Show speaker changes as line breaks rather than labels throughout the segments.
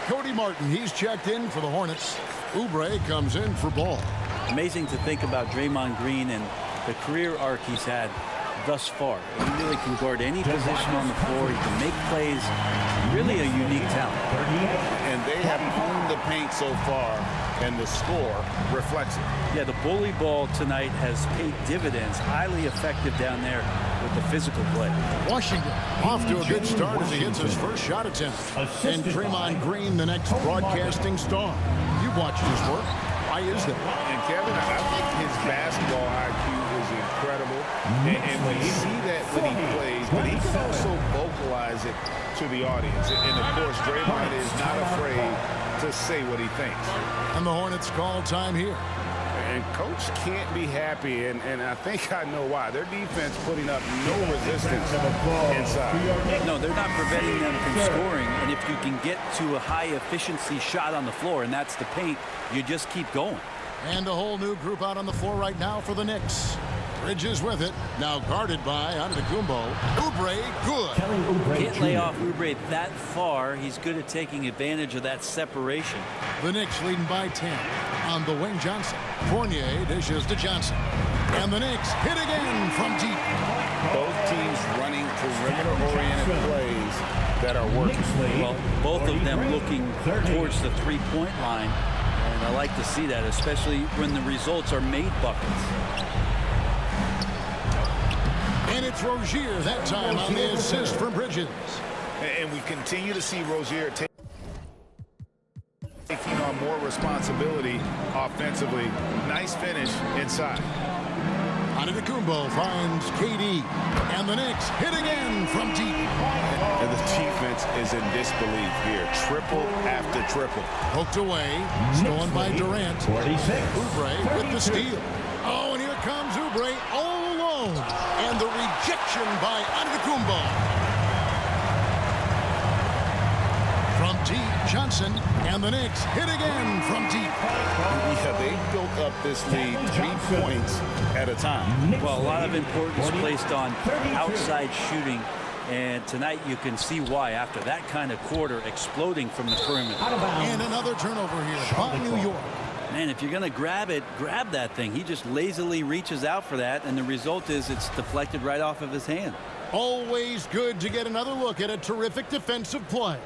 Cody Martin, he's checked in for the Hornets. Oubre comes in for Ball.
Amazing to think about Draymond Green and the career arc he's had thus far. He really can guard any position on the floor. He can make plays. Really a unique talent.
And they have owned the paint so far, and the score reflects it.
Yeah, the bully ball tonight has paid dividends. Highly effective down there with the physical play.
Washington off to a good start as he gets his first shot attempt. And Draymond Green, the next broadcasting star. You watched his work. Why is that?
And Kevin, I think his basketball IQ is incredible. And we see that when he plays, but he can also vocalize it to the audience. And of course, Draymond is not afraid to say what he thinks.
And the Hornets call time here.
And Coach can't be happy, and I think I know why. Their defense putting up no resistance inside.
No, they're not preventing them from scoring, and if you can get to a high-efficiency shot on the floor, and that's the paint, you just keep going.
And a whole new group out on the floor right now for the Knicks. Bridges with it. Now guarded by Antetokounmpo. Oubre, good.
Can't lay off Oubre that far. He's good at taking advantage of that separation.
The Knicks leading by 10 on the wing. Johnson. Fournier dishes to Johnson. And the Knicks hit again from deep.
Both teams running perimeter-oriented plays that are working.
Well, both of them looking towards the three-point line. And I like to see that, especially when the results are made buckets.
And it's Rozier that time on the assist from Bridges.
And we continue to see Rozier taking on more responsibility offensively. Nice finish inside.
Antetokounmpo finds KD. And the Knicks hit again from deep.
And the defense is in disbelief here. Triple after triple.
Poked away. Stolen by Durant.
46.
Oubre with the steal. Oh, and here comes Oubre all alone. And the rejection by Antetokounmpo. From deep, Johnson. And the Knicks hit again from deep.
Yeah, they built up this lead 3 points at a time.
Well, a lot of importance placed on outside shooting. And tonight you can see why after that kind of quarter exploding from the perimeter.
And another turnover here by New York.
Man, if you're going to grab it, grab that thing. He just lazily reaches out for that, and the result is it's deflected right off of his hand.
Always good to get another look at a terrific defensive play.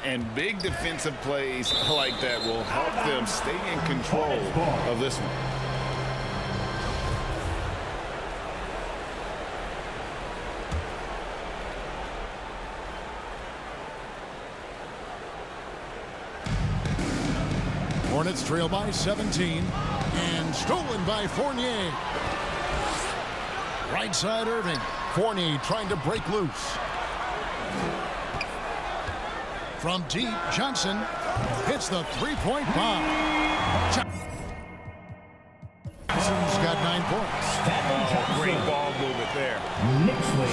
And big defensive plays like that will help them stay in control of this one.
Hornets trail by 17. And stolen by Fournier. Right side Irving. Fournier trying to break loose. From deep, Johnson hits the three-point bomb. Johnson's got 9 points.
Oh, great ball movement there.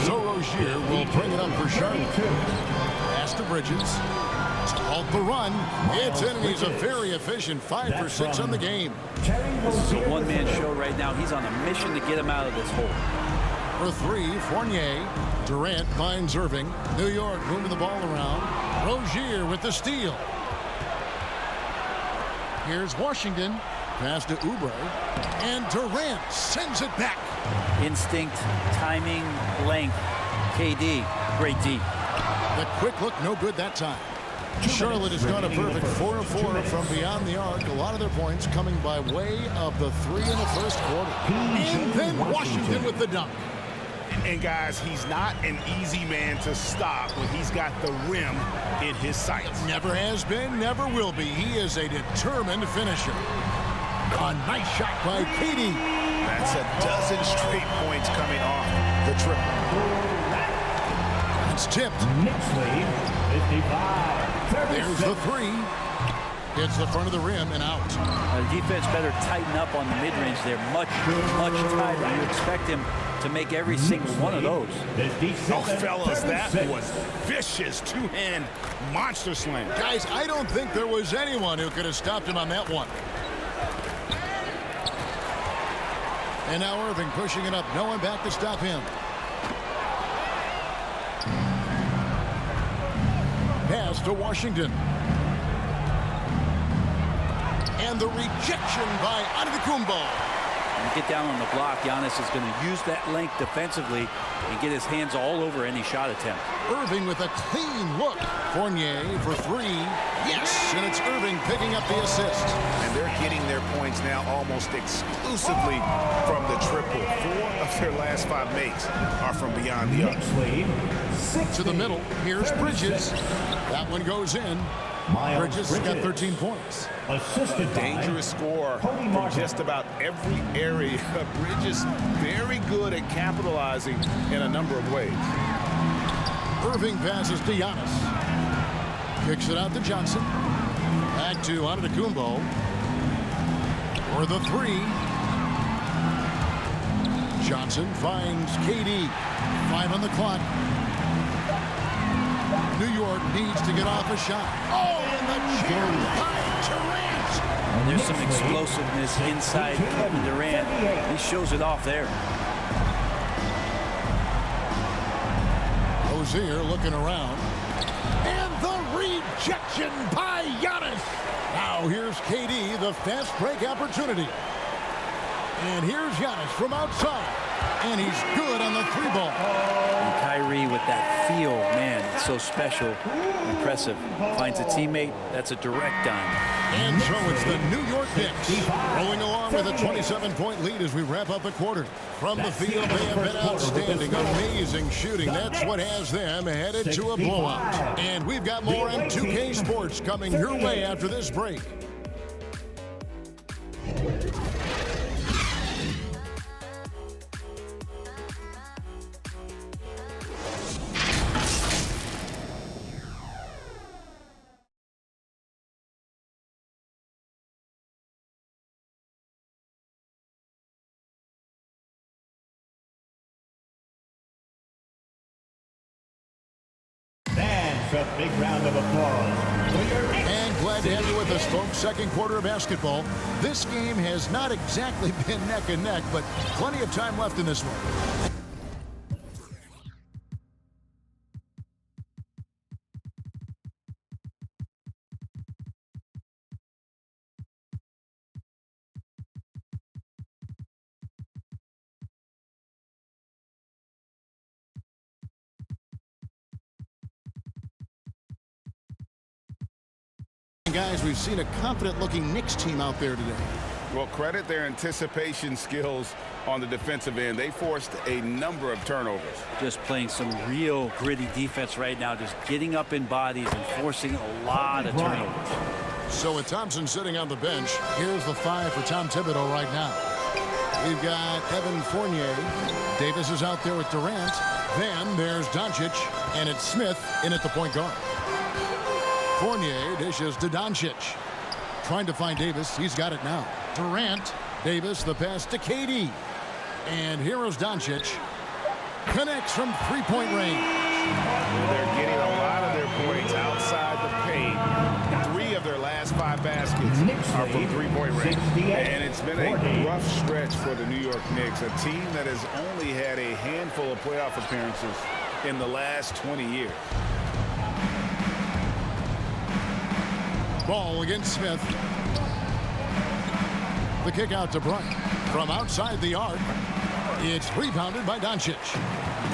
So Rozier will bring it up for Charlotte. Pass to Bridges. To halt the run. It's in, and he's a very efficient 5 for 6 on the game.
This is a one-man show right now. He's on a mission to get him out of this hole.
For 3, Fournier. Durant finds Irving. New York moving the ball around. Rozier with the steal. Here's Washington. Pass to Oubre. And Durant sends it back.
Instinct, timing, length. KD, great D.
The quick look, no good that time. Charlotte has gone a perfect 4 of 4 from beyond the arc. A lot of their points coming by way of the 3 in the first quarter. And then Washington with the dunk.
And guys, he's not an easy man to stop when he's got the rim in his sights.
Never has been, never will be. He is a determined finisher. A nice shot by KD.
That's a dozen straight points coming off the triple.
It's tipped.
Knicks lead 55.
There's the 3. Hits the front of the rim and out.
The defense better tighten up on the mid-range there. Much tighter. You expect him to make every single one of those.
Oh, fellas, that was vicious two-hand monster slam.
Guys, I don't think there was anyone who could have stopped him on that one. And now Irving pushing it up. No one back to stop him. Pass to Washington. And the rejection by Antetokounmpo.
When you get down on the block, Giannis is going to use that length defensively and get his hands all over any shot attempt.
Irving with a clean look. Fournier for three. Yes, and it's Irving picking up the assist.
And they're getting their points now almost exclusively from the triple. 4 of their last 5 makes are from beyond the arc.
To the middle. Here's Bridges. That one goes in. Bridges has got 13 points.
A dangerous scorer from just about every area. Bridges very good at capitalizing in a number of ways.
Irving passes to Giannis. Kicks it out to Johnson. Back to Antetokounmpo. For the three. Johnson finds KD. 5 on the clock. New York needs to get off a shot. Oh, and the jam by Durant.
There's some explosiveness inside Kevin Durant. He shows it off there.
Rozier looking around. And the rejection by Giannis. Now here's KD, the fast break opportunity. And here's Giannis from outside. And he's good on the 3-ball.
And Kyrie with that feel, man, it's so special, impressive. Finds a teammate, that's a direct dime.
And so it's the New York Knicks rolling along with a 27-point lead as we wrap up the quarter. From the field, they have been outstanding, amazing shooting. That's what has them headed to a blowout. And we've got more M2K Sports coming your way after this break.
A big round of applause.
And glad to have you with us, folks. Second quarter of basketball. This game has not exactly been neck and neck, but plenty of time left in this one. Guys, we've seen a confident-looking Knicks team out there today.
Well, credit their anticipation skills on the defensive end. They forced a number of turnovers.
Just playing some real gritty defense right now, just getting up in bodies and forcing a lot of turnovers.
So with Thompson sitting on the bench, here's the 5 for Tom Thibodeau right now. We've got Evan Fournier. Davis is out there with Durant. Then there's Doncic, and it's Smith in at the point guard. Fournier dishes to Doncic. Trying to find Davis. He's got it now. Durant. Davis, the pass to KD. And here is Doncic. Connects from three-point range.
They're getting a lot of their points outside the paint. 3 of their last 5 baskets are from three-point range. And it's been a rough stretch for the New York Knicks, a team that has only had a handful of playoff appearances in the last 20 years.
Ball against Smith. The kick out to Bryant. From outside the arc, it's rebounded by Doncic.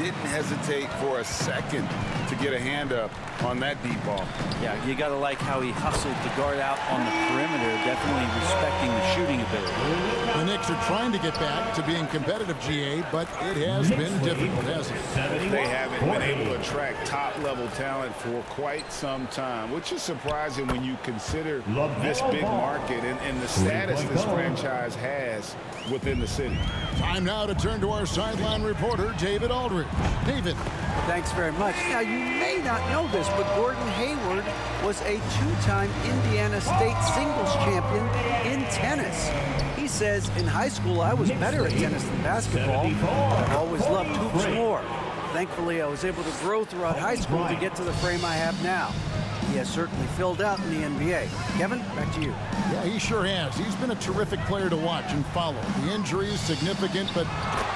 Didn't hesitate for a second to get a hand up on that deep ball.
Yeah, you got to like how he hustled to guard out on the perimeter, definitely respecting the shooting ability.
The Knicks are trying to get back to being competitive, GA, but it has been difficult, hasn't it?
They haven't been able to attract top-level talent for quite some time, which is surprising when you consider this big market and the status this franchise has within the city.
Time now to turn to our sideline reporter, David Aldridge. David.
Thanks very much. Now, you may not know this, but Gordon Hayward was a 2-time Indiana State singles champion in tennis. He says, in high school, I was better at tennis than basketball. I've always loved hoops more. Thankfully, I was able to grow throughout high school to get to the frame I have now. He has certainly filled out in the NBA. Kevin, back to you.
Yeah, he sure has. He's been a terrific player to watch and follow. The injury is significant, but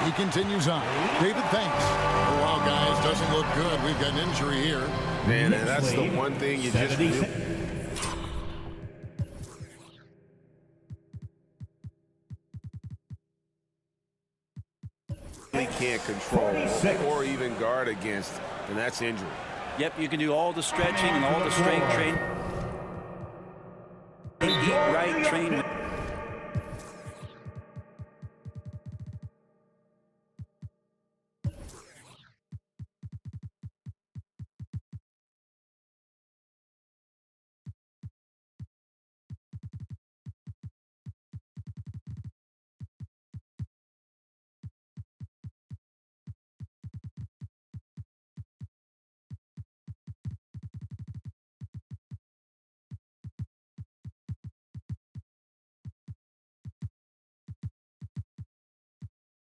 he continues on. David, thanks. Oh, wow, guys, doesn't look good. We've got an injury here.
Man, that's the one thing you just can't control
46.
or even guard against, and that's injury.
Yep, you can do all the stretching and all the strength training. Eat right, train right.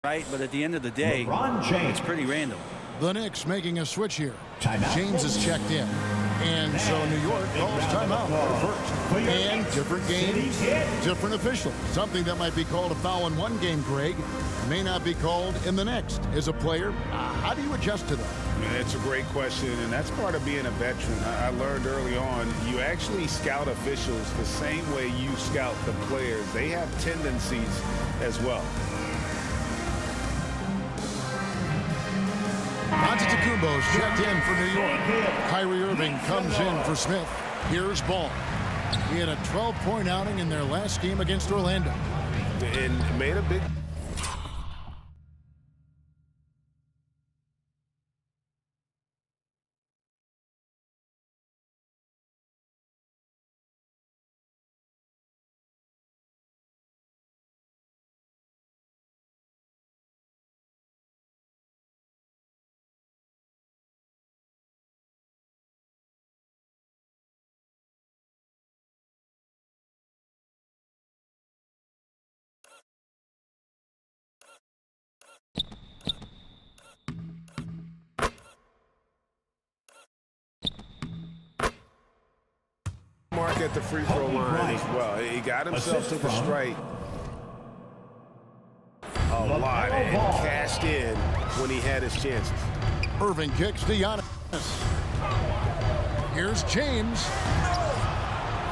Right, but at the end of the day,
LeBron James.
it's pretty random.
The Knicks making a switch here.
Timeout.
James is checked in. And so New York calls timeout for first. And different games, different officials. Something that might be called a foul in one game, Greg, may not be called in the next. As a player, how do you adjust to that?
It's a great question, and that's part of being a veteran. I learned early on, you actually scout officials the same way you scout the players. They have tendencies as well.
Antetokounmpo's checked in for New York. Kyrie Irving comes in for Smith. Here's Ball. He had a 12-point outing in their last game against Orlando.
And made a big... mark at the free throw line as well. He got himself to the strike a lot and cashed in when he had his chances.
Irving kicks to Giannis. Here's James.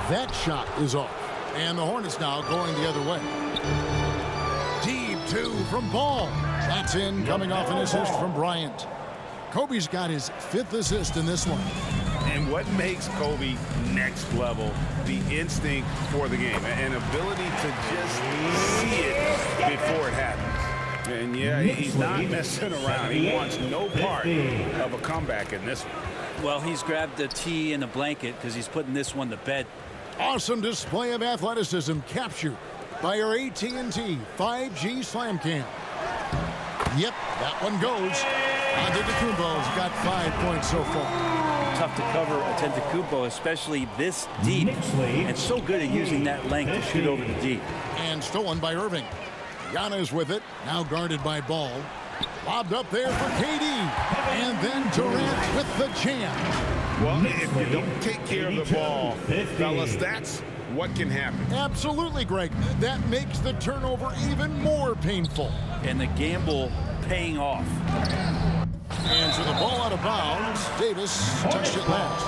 That shot is off. And the Hornets now going the other way. Deep two from Ball. That's in, coming off an assist from Bryant. Kobe's got his 5th assist in this one.
And what makes Kobe next level, the instinct for the game, an ability to just see it before it happens. And yeah, he's not messing around. He wants no part of a comeback in this one.
Well, he's grabbed a tee and a blanket because he's putting this one to bed.
Awesome display of athleticism captured by our AT&T 5G Slam Cam. Yep, that one goes. Antetokounmpo's got 5 points so far.
Tough to cover Antetokounmpo, especially this deep, and so good at using that length to shoot over the deep.
And stolen by Irving. Giannis with it, now guarded by Ball. Lobbed up there for KD. And then Durant with the jam.
Well, if you don't take care of the ball, fellas, that's what can happen.
Absolutely, Greg. That makes the turnover even more painful.
And the gamble paying off.
And so the ball out of bounds. Davis touched it last.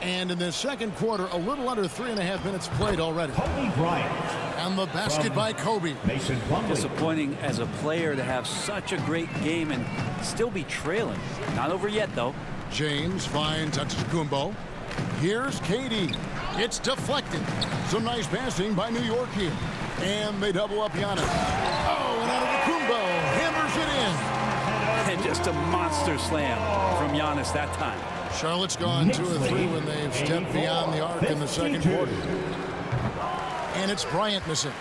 And in the second quarter, a little under 3.5 minutes played already.
Kobe Bryant.
And the basket by Kobe.
Mason Plumlee.
Disappointing as a player to have such a great game and still be trailing. Not over yet, though.
James finds Antetokounmpo. Here's KD. It's deflected. Some nice passing by New York here. And they double up Giannis. Oh, and Antetokounmpo hammers it in.
And just a monster slam from Giannis that time.
Charlotte's gone 2 of 3 when they've stepped beyond the arc in the second quarter. And it's Bryant missing.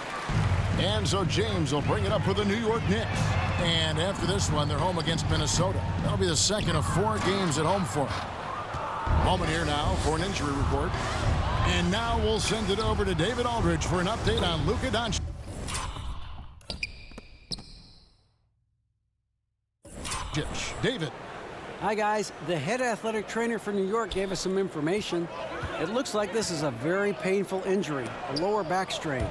And so James will bring it up for the New York Knicks. And after this one, they're home against Minnesota. That'll be the second of 4 games at home for them. Moment here now for an injury report. And now we'll send it over to David Aldridge for an update on Luka Doncic. David.
Hi, guys. The head athletic trainer for New York gave us some information. It looks like this is a very painful injury, a lower back strain.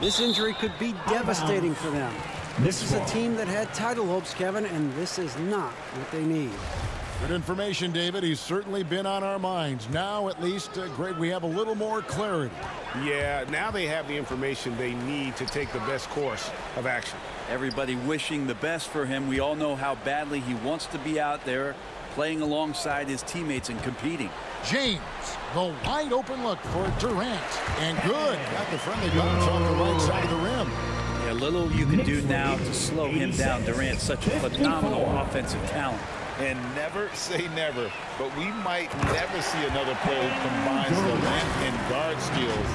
This injury could be devastating for them. This is a team that had title hopes, Kevin, and this is not what they need.
Good information, David. He's certainly been on our minds. Now, at least, Greg, we have a little more clarity.
Yeah, now they have the information they need to take the best course of action.
Everybody wishing the best for him. We all know how badly he wants to be out there playing alongside his teammates and competing.
James, the wide open look for Durant. And good. Got the friendly bounce on the right side of the rim.
Yeah, little you can do now to slow him down. Durant's such a phenomenal offensive talent.
And never say never, but we might never see another player who combines the length and guard skills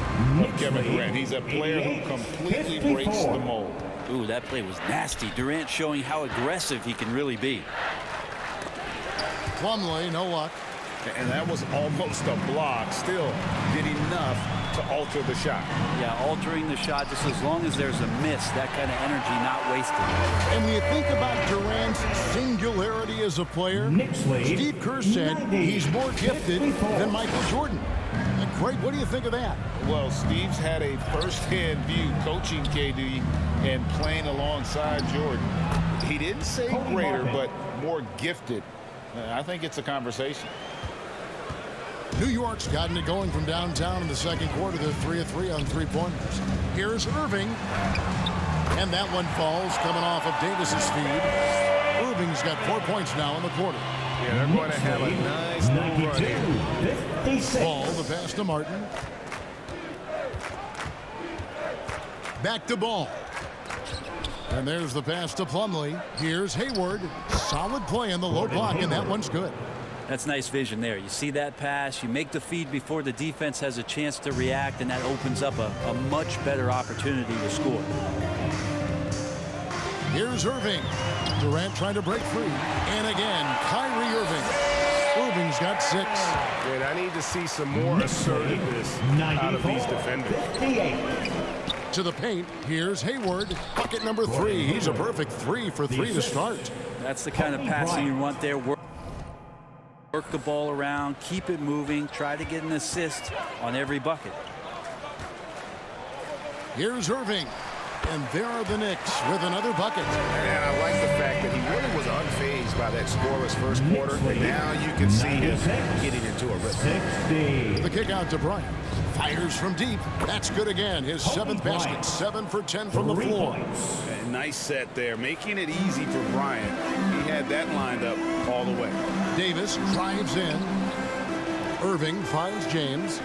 of Kevin Durant. He's a player who completely breaks the mold.
Ooh, that play was nasty. Durant showing how aggressive he can really be.
Plumlee, no luck.
And that was almost a block. Still did enough to alter the shot.
Yeah, altering the shot just as long as there's a miss. That kind of energy not wasted.
And when you think about Durant's singularity as a player, Steve Kerr said he's more gifted than Michael Jordan. And Greg, what do you think of that?
Well, Steve's had a first-hand view coaching KD and playing alongside Jordan. He didn't say greater, but more gifted. I think it's a conversation.
New York's gotten it going from downtown in the second quarter. They're 3 of 3 on three-pointers. Here's Irving. And that one falls coming off of Davis's feed. Irving's got 4 points now in the quarter.
Yeah, they're going to have a nice little run here.
Ball, the pass to Martin. Back to Ball. And there's the pass to Plumlee. Here's Hayward. Solid play in the low block, and that one's good.
That's nice vision there. You see that pass, you make the feed before the defense has a chance to react, and that opens up a much better opportunity to score.
Here's Irving. Durant trying to break free. And again, Kyrie Irving. Irving's got 6.
And I need to see some more assertiveness out of these defenders.
To the paint, here's Hayward. Bucket number 3. He's a perfect 3 for 3 to start.
That's the kind of passing you want there. Work the ball around, keep it moving, try to get an assist on every bucket.
Here's Irving. And there are the Knicks with another bucket.
And I like the fact that he really was unfazed by that scoreless first quarter. Now you can see him getting into a rhythm.
The kick out to Bryant. Fires from deep. That's good again. His 7th basket. 7 for 10 from the floor.
And nice set there, making it easy for Bryant. He had that lined up all the way.
Davis drives in. Irving finds James.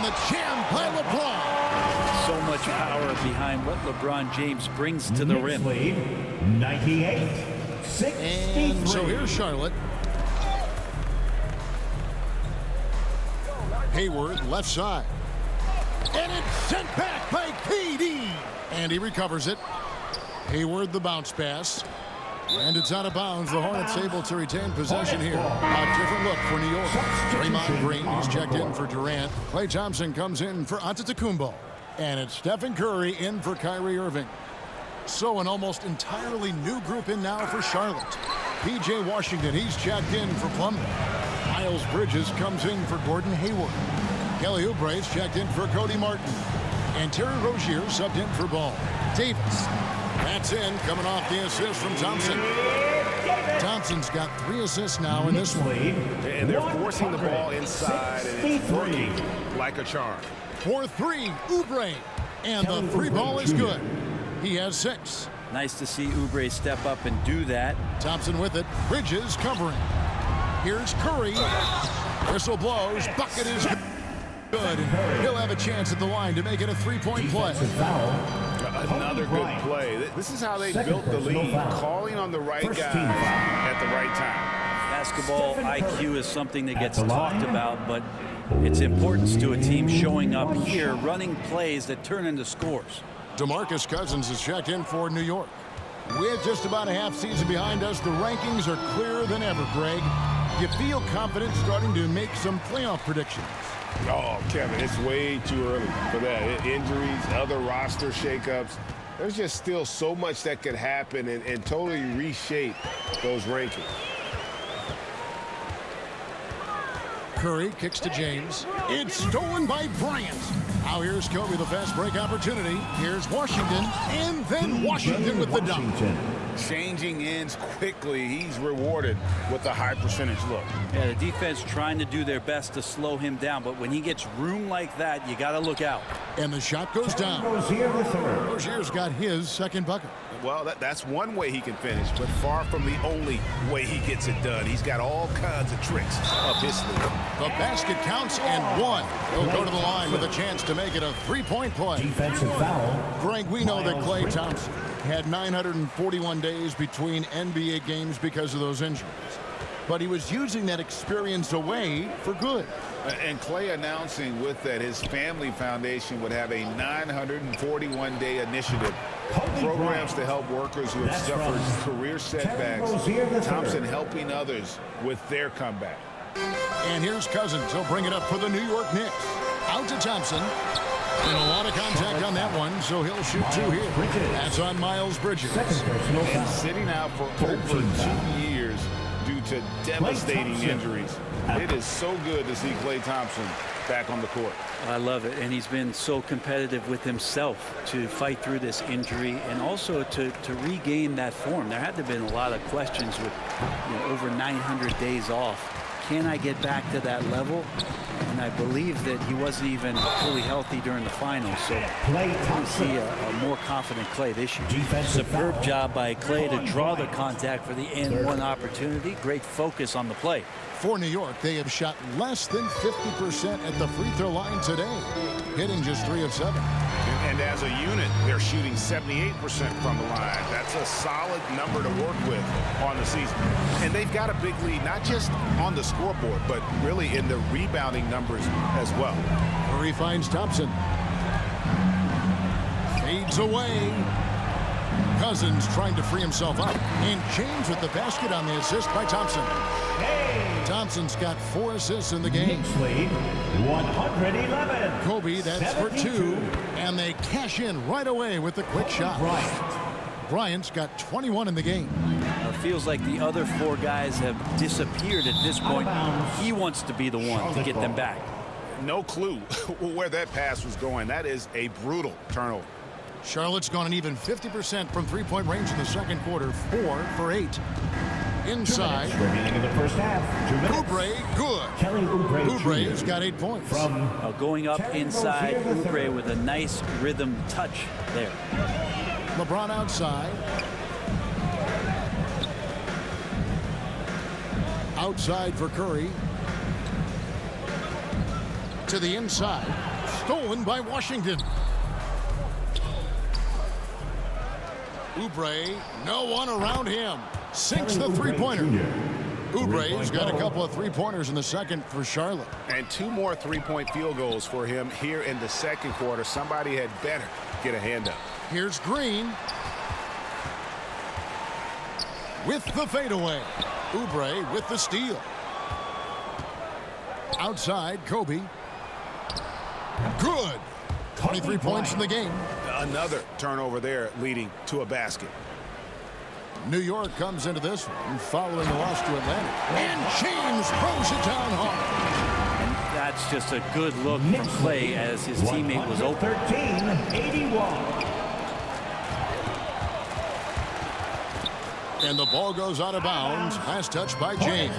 The jam by LeBron.
So much power behind what LeBron James brings to the rim.
98-63.
And so here's Charlotte. Hayward left side. And it's sent back by KD. And he recovers it. Hayward the bounce pass. And it's out of bounds. The Hornets able to retain possession here. A different look for New York. Draymond Green is checked in for Durant. Klay Thompson comes in for Antetokounmpo. And it's Stephen Curry in for Kyrie Irving. So an almost entirely new group in now for Charlotte. P.J. Washington, he's checked in for Plumlee. Miles Bridges comes in for Gordon Hayward. Kelly Oubre's checked in for Cody Martin. And Terry Rozier subbed in for Ball. Davis. That's in, coming off the assist from Thompson. Thompson's got 3 assists now in this one.
And they're forcing the ball inside, and it's working like a charm.
For 3, Oubre. And the 3 ball is good. He has 6.
Nice to see Oubre step up and do that.
Thompson with it. Bridges covering. Here's Curry. Whistle blows. Bucket is good. He'll have a chance at the line to make it a 3-point play.
Another good play. This is how they built the lead, calling on the right guys at the right time.
Basketball IQ is something that gets talked about, but its importance to a team showing up here, running plays that turn into scores.
DeMarcus Cousins is checked in for New York. With just about a half season behind us, the rankings are clearer than ever, Greg. You feel confident starting to make some playoff predictions?
Oh, Kevin, it's way too early for that. Injuries, other roster shakeups. There's just still so much that could happen and totally reshape those rankings.
Curry kicks to James. It's stolen by Bryant. Now here's Kobe, the fast break opportunity. Here's Washington, and then Washington with the dunk.
Changing ends quickly. He's rewarded with a high percentage look.
Yeah, the defense trying to do their best to slow him down, but when he gets room like that, you got to look out.
And the shot goes down. Rozier's got his second bucket.
Well, that's one way he can finish, but far from the only way he gets it done. He's got all kinds of tricks up his sleeve.
The basket counts and one. He'll go to the line with a chance to make it a three-point play.
Defensive foul.
Greg, we know that Klay Thompson had 941 days between NBA games because of those injuries. But he was using that experience away for good.
And Klay announcing with that his family foundation would have a 941-day initiative. Programs to help workers who have suffered career setbacks. Thompson helping others with their comeback.
And here's Cousins. He'll bring it up for the New York Knicks. Out to Thompson. And a lot of contact on that one, so he'll shoot two here. That's on Miles Bridges.
And sitting out for over 2 years due to devastating injuries. It is so good to see Klay Thompson back on the court.
I love it, and he's been so competitive with himself to fight through this injury and also to regain that form. There had to have been a lot of questions with over 900 days off. Can I get back to that level? And I believe that he wasn't even fully healthy during the finals. So we see a more confident Klay this year. Superb job by Klay to draw the contact for the and one opportunity. Great focus on the play.
For New York, they have shot less than 50% at the free throw line today, hitting just 3 of 7.
And as a unit, they're shooting 78% from the line. That's a solid number to work with on the season. And they've got a big lead, not just on the scoreboard, but really in the rebounding numbers as well.
Curry finds Thompson. Fades away. Cousins trying to free himself up. And James with the basket on the assist by Thompson. Thompson's got 4 assists in the game.
Knicks lead 111.
Kobe, that's for 2. And they cash in right away with the quick shot. Bryant's got 21 in the game.
It feels like the other 4 guys have disappeared at this point. He wants to be the one to get them back.
No clue where that pass was going. That is a brutal turnover.
Charlotte's gone an even 50% from three-point range in the second quarter, 4 for 8. Inside.
Remaining in the first half. 2 minutes.
Oubre, good.
Kelly Oubre
Oubre's got 8 points.
Going up inside, Oubre with a nice rhythm touch there.
LeBron outside. Outside for Curry. To the inside. Stolen by Washington. Oubre, no one around him. Sinks the three-pointer. Oubre's got a couple of three-pointers in the second for Charlotte.
And 2 more three-point field goals for him here in the second quarter. Somebody had better get a hand up.
Here's Green. With the fadeaway. Oubre with the steal. Outside, Kobe. Good. 23 points in the game.
Another turnover there leading to a basket.
New York comes into this one following the loss to Atlanta. And James throws it down hard.
And that's just a good look from Klay as his teammate was open.
13-81.
And the ball goes out of bounds. Last touch by James.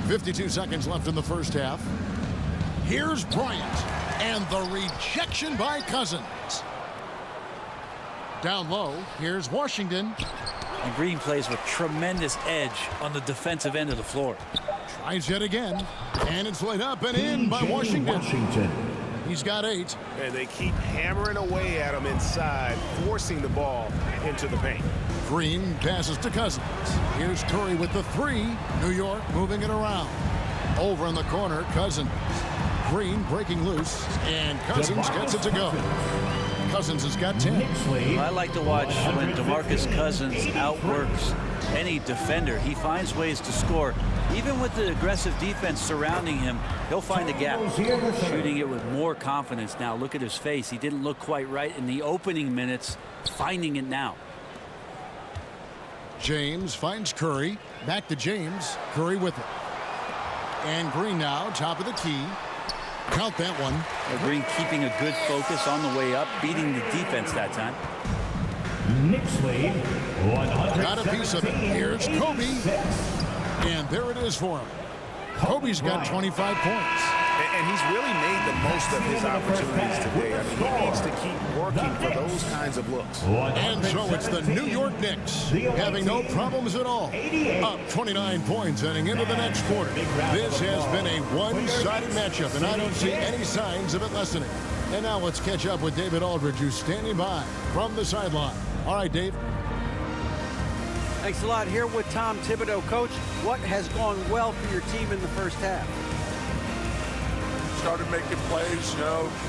.52 seconds left in the first half. Here's Bryant. And the rejection by Cousins. Down low, here's Washington.
And Green plays with tremendous edge on the defensive end of the floor.
Tries yet again. And it's laid up and in by Washington. He's got 8.
And they keep hammering away at him inside, forcing the ball into the paint.
Green passes to Cousins. Here's Curry with the 3. New York moving it around. Over in the corner, Cousins. Green breaking loose, and Cousins gets it to go. Cousins has got 10.
I like to watch when DeMarcus Cousins outworks any defender. He finds ways to score. Even with the aggressive defense surrounding him, he'll find a gap. Shooting it with more confidence now. Look at his face. He didn't look quite right in the opening minutes. Finding it now.
James finds Curry. Back to James. Curry with it. And Green now, top of the key. Count that one.
Green keeping a good focus on the way up, beating the defense that time.
Knicks lead, 117.
Got a piece of it. Here's Kobe. And there it is for him. Kobe's got 25 points.
And he's really made the most of his opportunities today. I mean, he needs to keep working for those kinds of looks.
And so it's the New York Knicks having no problems at all. Up 29 points heading into the next quarter. This has been a one-sided matchup, and I don't see any signs of it lessening. And now let's catch up with David Aldridge, who's standing by from the sideline. All right, Dave.
Thanks a lot. Here with Tom Thibodeau. Coach, what has gone well for your team in the first half?
Started making plays,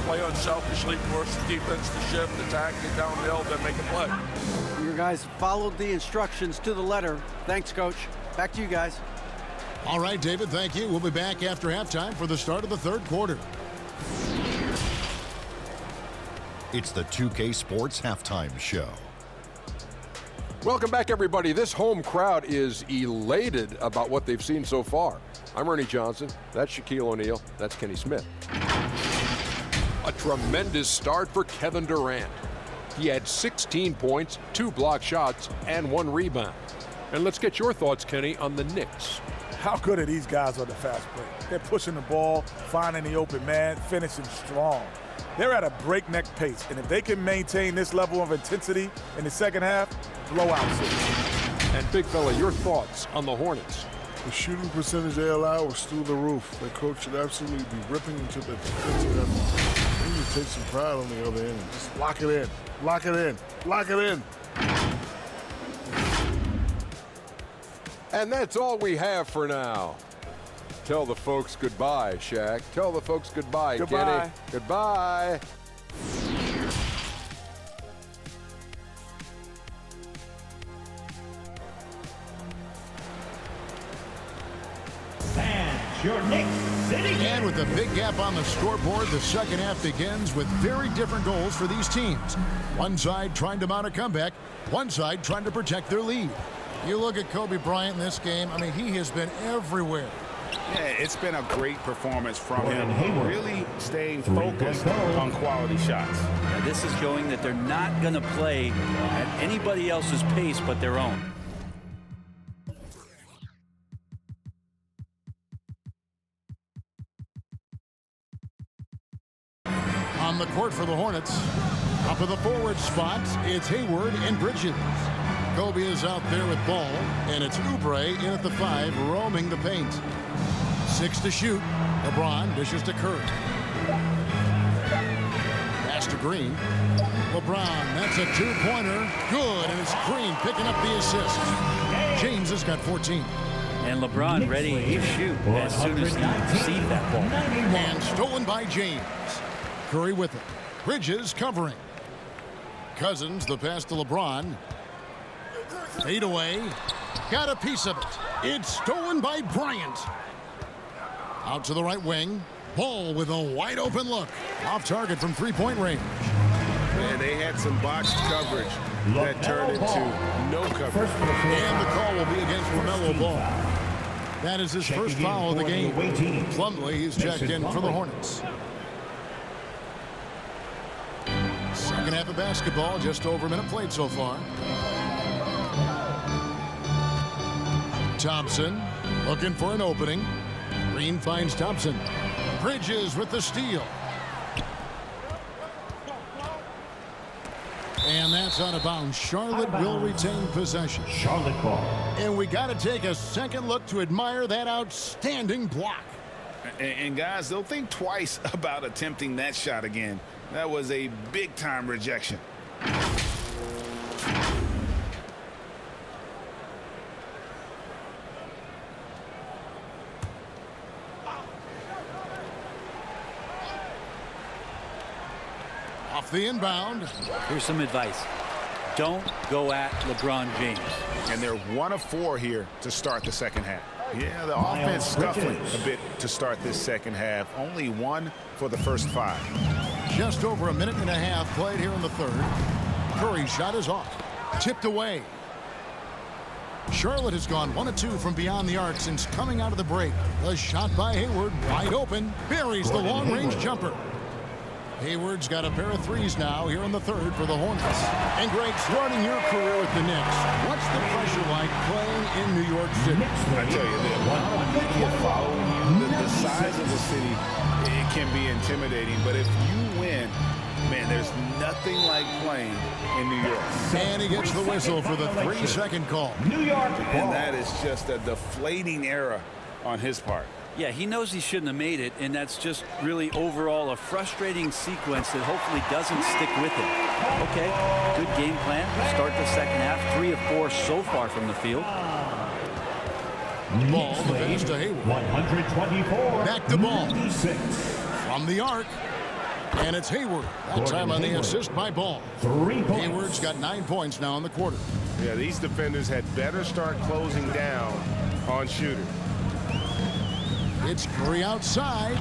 play unselfishly, force the defense to shift, attack, get downhill, then make a play.
Your guys followed the instructions to the letter. Thanks, Coach. Back to you guys.
All right, David, thank you. We'll be back after halftime for the start of the third quarter.
It's the 2K Sports Halftime Show.
Welcome back, everybody. This home crowd is elated about what they've seen so far. I'm Ernie Johnson. That's Shaquille O'Neal. That's Kenny Smith. A tremendous start for Kevin Durant. He had 16 points, 2 block shots, and 1 rebound. And let's get your thoughts, Kenny, on the Knicks.
How good are these guys on the fast break? They're pushing the ball, finding the open man, finishing strong. They're at a breakneck pace, and if they can maintain this level of intensity in the second half, blowout series.
And Big Fella, your thoughts on the Hornets?
The shooting percentage they allow was through the roof. Their coach should absolutely be ripping into the defensive end. They need to take some pride on the other end and just lock it in, lock it in, lock it in.
And that's all we have for now. Tell the folks goodbye, Shaq. Tell the folks goodbye,
Goodbye.
Kenny. Goodbye.
Fans, your Knicks City.
And with a big gap on the scoreboard, the second half begins with very different goals for these teams. One side trying to mount a comeback, one side trying to protect their lead. You look at Kobe Bryant in this game, I mean, he has been everywhere.
Yeah, it's been a great performance from him. Really staying focused on quality shots.
Now, this is showing that they're not going to play at anybody else's pace but their own.
On the court for the Hornets, up of the forward spot, it's Hayward and Bridges. Kobe is out there with ball, and it's Oubre in at the 5, roaming the paint. 6 to shoot. LeBron dishes to Curry. Pass to Green. LeBron, that's a 2-pointer. Good, and it's Green picking up the assist. James has got 14.
And LeBron ready to shoot as soon as he received that ball.
And stolen by James. Curry with it. Bridges covering. Cousins, the pass to LeBron. Fade away. Got a piece of it. It's stolen by Bryant. Out to the right wing. Ball with a wide open look. Off target from 3-point range.
Man, they had some box coverage that turned into no coverage.
And the call will be against LaMelo Ball. That is his first foul of the game. Plumlee, he's checked in for the Hornets. Second half of basketball, just over a minute played so far. Thompson looking for an opening. Green finds Thompson. Bridges with the steal. And that's out of bounds. Charlotte will retain possession.
Charlotte ball.
And we got to take a second look to admire that outstanding block.
And guys, they'll think twice about attempting that shot again. That was a big-time rejection.
Off the inbound.
Here's some advice. Don't go at LeBron James.
And they're 1 of 4 here to start the second half. Yeah, the offense scuffling a bit to start this second half. Only 1 for the first 5.
Just over a minute and a half played here in the third. Curry's shot is off. Tipped away. Charlotte has gone 1 of 2 from beyond the arc since coming out of the break. The shot by Hayward, wide open, buries the long-range jumper. Hayward's got a pair of threes now here in the third for the Hornets. And Greg, starting your career with the Knicks, what's the pressure like playing in New York City?
I tell you, the amount of media following you, the size of the city, it can be intimidating. But if you win, man, there's nothing like playing in New York.
And he gets the whistle for the 3-second call.
New York.
And that is just a deflating error on his part.
Yeah, he knows he shouldn't have made it, and that's just really overall a frustrating sequence that hopefully doesn't stick with him. Okay, good game plan. Start the second half. 3 of 4 so far from the field.
Ball defends to Hayward.
124.
Back to ball.
96.
From the arc. And it's Hayward. That time on the assist by Ball.
3 points.
Hayward's got 9 points now in the quarter.
Yeah, these defenders had better start closing down on shooters.
It's Curry outside.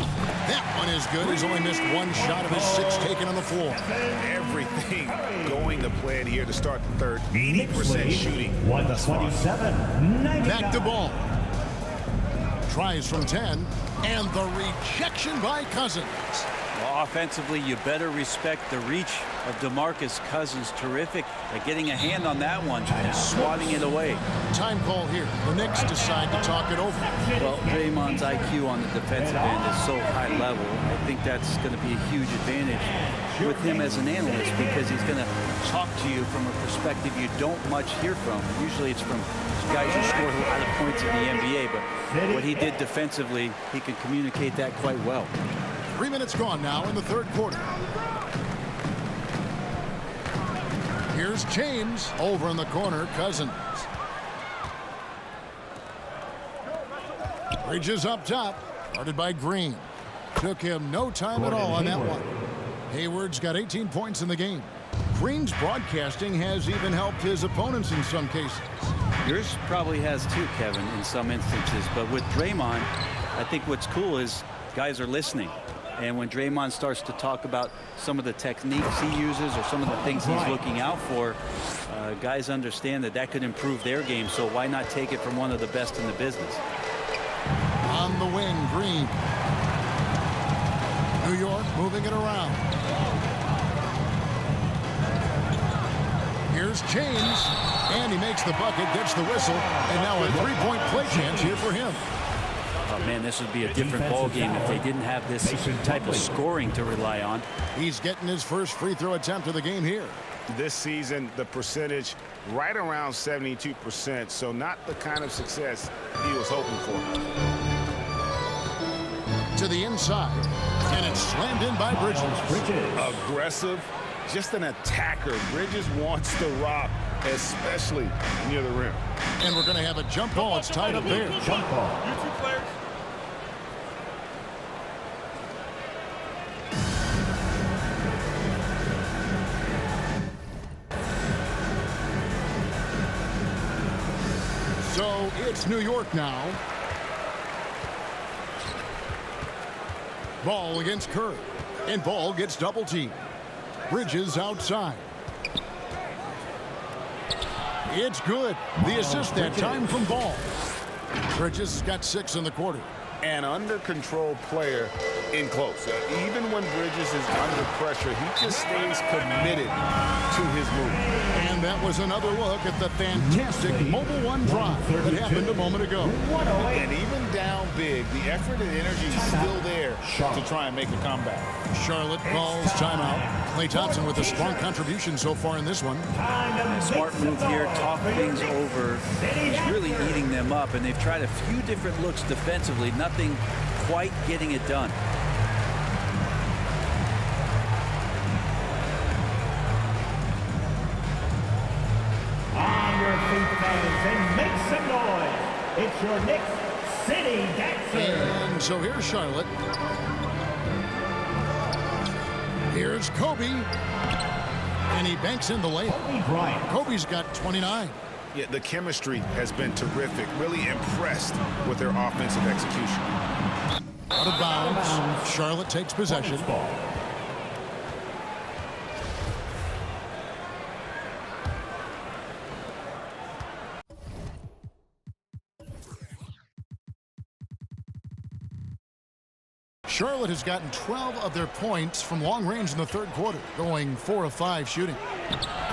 That one is good. He's only missed 1 shot of his 6 taken on the floor.
Everything going to plan here to start the third. 80% shooting.
127.
Back to Ball. Tries from 10. And the rejection by Cousins.
Well, offensively, you better respect the reach of DeMarcus Cousins. Terrific at getting a hand on that one and swatting it away.
Time call here. The Knicks decide to talk it over.
Well, Draymond's IQ on the defensive end is so high level. I think that's going to be a huge advantage with him as an analyst because he's going to talk to you from a perspective you don't much hear from. Usually it's from guys who scored a lot of points in the NBA, but what he did defensively, he can communicate that quite well.
3 minutes gone now in the third quarter. Here's James over in the corner. Cousins. Bridges up top. Guarded by Green. Took him no time at all on that one. Hayward's got 18 points in the game. Green's broadcasting has even helped his opponents in some cases.
Yours probably has too, Kevin, in some instances. But with Draymond, I think what's cool is guys are listening. And when Draymond starts to talk about some of the techniques he uses or some of the things he's looking out for, guys understand that that could improve their game. So why not take it from one of the best in the business?
On the wing, Green. New York moving it around. Here's James. And he makes the bucket, gets the whistle, and now a 3-point play chance here for him.
Oh, man, this would be a different ball game if they didn't have this type of scoring to rely on.
He's getting his first free throw attempt of the game here.
This season, the percentage right around 72%, so not the kind of success he was hoping for.
To the inside, and it's slammed in by Bridges.
Aggressive, just an attacker. Bridges wants to rock, especially near the rim.
And we're going to have a jump ball. It's tied up there.
Jump ball.
So it's New York now. Ball against Curry. And Ball gets double teamed. Bridges outside. It's good. The assist that time from Ball. Bridges has got 6 in the quarter.
An under-control player in close. Even when Bridges is under pressure, he just stays committed to his move.
And that was another look at the fantastic Mobile One drive that happened a moment ago.
And even down big, the effort and energy is still there to try and make a comeback.
Charlotte calls timeout. Klay Thompson with a strong contribution so far in this one.
Smart move here, talk things over. He's really eating them up, and they've tried a few different looks defensively. Nothing quite getting it done.
On your feet, fans, and make some noise. It's your Knicks City Dancer.
And so here's Charlotte. Here's Kobe. And he banks in the layup. Kobe's got 29.
Yeah, the chemistry has been terrific. Really impressed with their offensive execution.
Out of bounds. Charlotte takes possession. Charlotte has gotten 12 of their points from long range in the third quarter, going 4 of 5 shooting.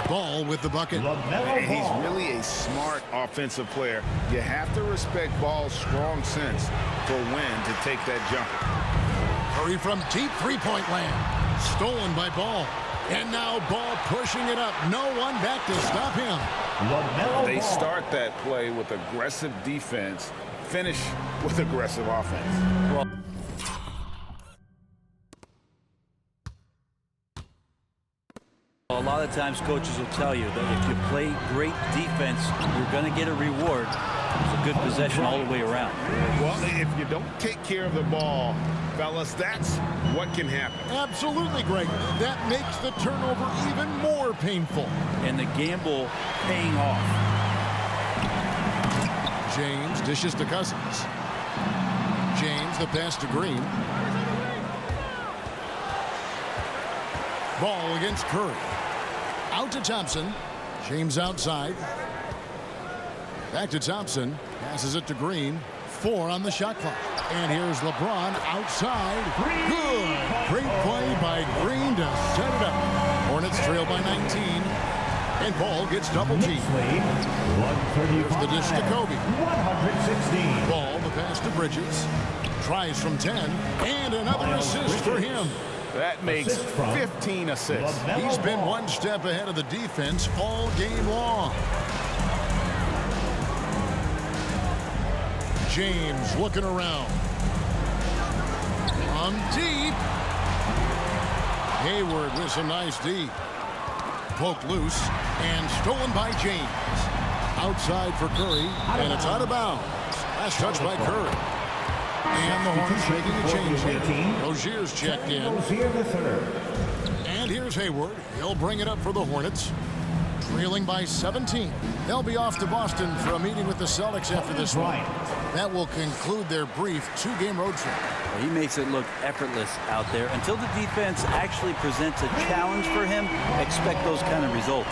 Ball with the bucket.
And he's really a smart offensive player. You have to respect Ball's strong sense for when to take that jumper.
Curry from deep three-point land. Stolen by Ball. And now Ball pushing it up. No one back to stop him.
They start that play with aggressive defense, finish with aggressive offense.
A lot of times coaches will tell you that if you play great defense, you're going to get a reward. It's a good possession all the way around.
Well, if you don't take care of the ball, fellas, that's what can happen.
Absolutely, Greg. That makes the turnover even more painful.
And the gamble paying off.
James dishes to Cousins. James, the pass to Green. Ball against Curry. Out to Thompson. James outside. Back to Thompson. Passes it to Green. 4 on the shot clock. And here's LeBron outside. Good. Great play by Green to set it up. Hornets trail by 19. And Ball gets double teamed. Here's the dish to Kobe.
116.
Ball, the pass to Bridges. Tries from 10. And another assist for him.
That makes 15 assists.
He's been one step ahead of the defense all game long. James looking around. From deep. Hayward with some nice D. Poked loose and stolen by James. Outside for Curry, and it's out of bounds. Last touch by Curry. And the Hornets making a change here. Rozier's checked in. And here's Hayward. He'll bring it up for the Hornets. Trailing by 17. They'll be off to Boston for a meeting with the Celtics after this one. That will conclude their brief 2-game road trip.
He makes it look effortless out there. Until the defense actually presents a challenge for him, expect those kind of results.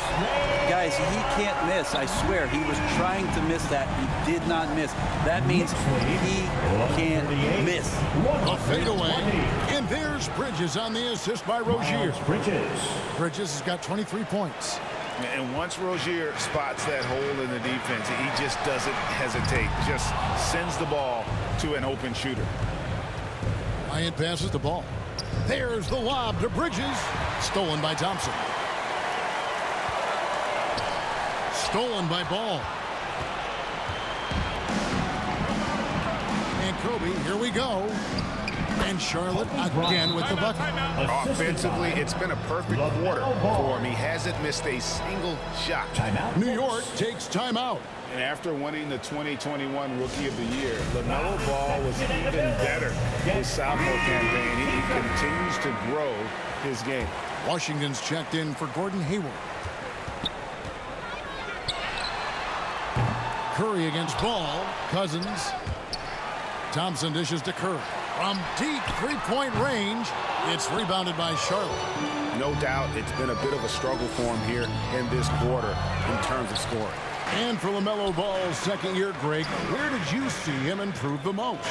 Guys, he can't miss. I swear, he was trying to miss that. He did not miss. That means he can't miss.
A fadeaway. And there's Bridges on the assist by Rozier. Bridges has got 23 points.
And once Rozier spots that hole in the defense, he just doesn't hesitate. Just sends the ball to an open shooter.
Bryant passes the ball. There's the lob to Bridges. Stolen by Thompson. Stolen by Ball. And Kobe, here we go. And Charlotte again with the bucket.
Offensively, it's been a perfect quarter for him. He hasn't missed a single shot.
New York takes timeout.
And after winning the 2021 Rookie of the Year, LaMelo Ball was even better his sophomore campaign. He continues to grow his game.
Washington's checked in for Gordon Hayward. Curry against Ball. Cousins. Thompson dishes to Curry. From deep three-point range, it's rebounded by Charlotte.
No doubt it's been a bit of a struggle for him here in this quarter in terms of scoring.
And for LaMelo Ball's second year, Greg, where did you see him improve the most?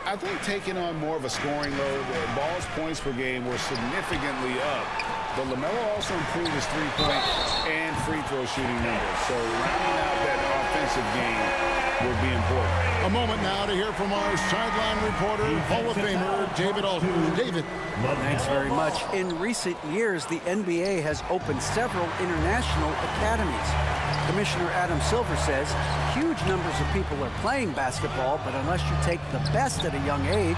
I think taking on more of a scoring load, Ball's points per game were significantly up. But LaMelo also improved his three-point and free throw shooting numbers. So rounding out that offensive game would be important.
A moment now to hear from our sideline reporter, Hall of Famer David Aldridge. David.
Thanks very much. In recent years, the NBA has opened several international academies. Commissioner Adam Silver says huge numbers of people are playing basketball, but unless you take the best at a young age,